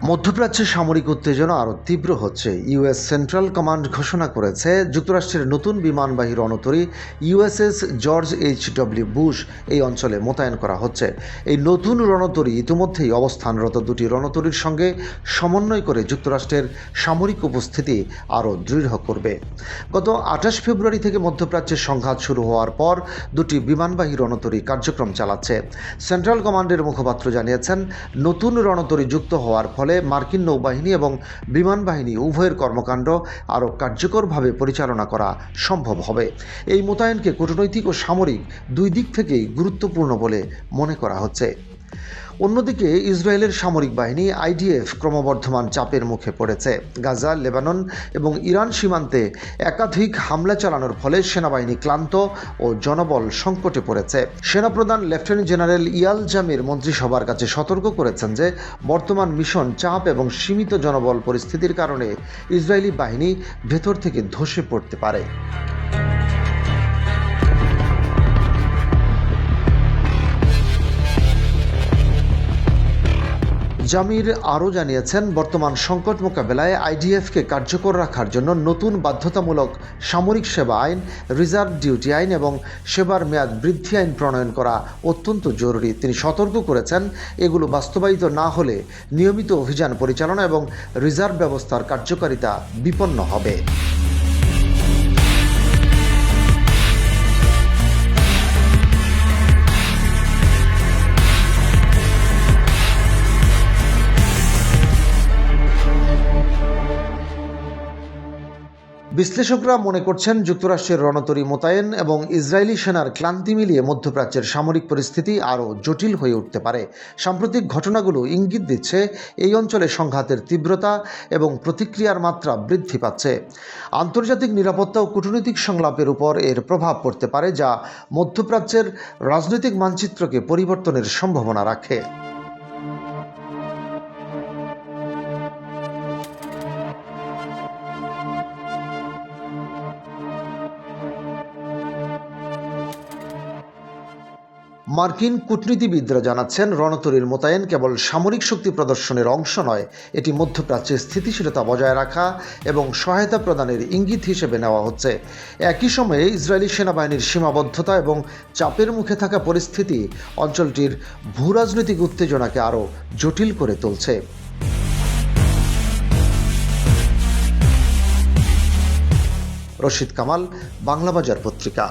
মধ্যপ্রাচ্যে সামরিক উত্তেজনা আরও তীব্র হচ্ছে। ইউএস সেন্ট্রাল কমান্ড ঘোষণা করেছে যুক্তরাষ্ট্রের নতুন বিমানবাহী রণতরী ইউএসএস জর্জ এইচ.ডব্লিউ. বুশ এই অঞ্চলে মোতায়েন করা হচ্ছে। এই নতুন রণতরী ইতিমধ্যেই অবস্থানরত দুটি রণতরীর সঙ্গে সমন্বয় করে যুক্তরাষ্ট্রের সামরিক উপস্থিতি আরও দৃঢ় করবে। গত 28 ফেব্রুয়ারি থেকে মধ্যপ্রাচ্যের সংঘাত শুরু হওয়ার পর দুটি বিমানবাহী রণতরী কার্যক্রম চালাচ্ছে। সেন্ট্রাল কমান্ডের মুখপাত্র জানিয়েছেন, নতুন রণতরী যুক্ত হওয়ার ফলে মার্কিন নৌবাহিনী এবং বিমান বাহিনী উভয়ের কর্মকাণ্ড আরও কার্যকরভাবে পরিচালনা করা সম্ভব হবে। এই মোতায়েনকে কূটনৈতিক ও সামরিক দুই দিক থেকেই গুরুত্বপূর্ণ বলে মনে করা হচ্ছে। অন্যদিকে ইসরায়েলের সামরিক বাহিনী আইডিএফ ক্রমবর্ধমান চাপের মুখে পড়েছে। গাজা, লেবানন এবং ইরান সীমান্তে একাধিক হামলা চালানোর ফলে সেনাবাহিনী ক্লান্ত ও জনবল সংকটে পড়েছে। সেনাপ্রধান লেফটেন্যান্ট জেনারেল ইয়াল জামির মন্ত্রিসভার কাছে সতর্ক করেছেন যে বর্তমান মিশন চাপ এবং সীমিত জনবল পরিস্থিতির কারণে ইসরায়েলি বাহিনী ভেতর থেকে ধসে পড়তে পারে। জামির আরও জানিয়েছেন, বর্তমান সংকট মোকাবেলায় আইডিএফকে কার্যকর রাখার জন্য নতুন বাধ্যতামূলক সামরিক সেবা আইন, রিজার্ভ ডিউটি আইন এবং সেবার মেয়াদ বৃদ্ধি আইন প্রণয়ন করা অত্যন্ত জরুরি। তিনি সতর্ক করেছেন, এগুলো বাস্তবায়িত না হলে নিয়মিত অভিযান পরিচালনা এবং রিজার্ভ ব্যবস্থার কার্যকারিতা বিপন্ন হবে। বিশ্লেষকরা মনে করছেন, যুক্তরাষ্ট্রের রণতরী মোতায়েন এবং ইসরায়েলি সেনার ক্লান্তি মিলিয়ে মধ্যপ্রাচ্যের সামরিক পরিস্থিতি আরও জটিল হয়ে উঠতে পারে। সাম্প্রতিক ঘটনাগুলো ইঙ্গিত দিচ্ছে এই অঞ্চলে সংঘাতের তীব্রতা এবং প্রতিক্রিয়ার মাত্রা বৃদ্ধি পাচ্ছে। আন্তর্জাতিক নিরাপত্তা ও কূটনৈতিক সংলাপের উপর এর প্রভাব পড়তে পারে, যা মধ্যপ্রাচ্যের রাজনৈতিক মানচিত্রকে পরিবর্তনের সম্ভাবনা রাখে। মার্কিন কূটনীতিবিদরা জানাচ্ছেন, রণতরীর মোতায়েন কেবল সামরিক শক্তি প্রদর্শনের অংশ নয়, এটি মধ্যপ্রাচ্যে স্থিতিশীলতা বজায় রাখা এবং সহায়তা প্রদানের ইঙ্গিত হিসেবে নেওয়া হচ্ছে। একই সময়ে ইসরায়েলি সেনাবাহিনীর সীমাবদ্ধতা এবং চাপের মুখে থাকা পরিস্থিতি অঞ্চলটির ভূরাজনৈতিক উত্তেজনাকে আরও জটিল করে তুলছে। রশিদ কামাল, বাংলাবাজার পত্রিকা।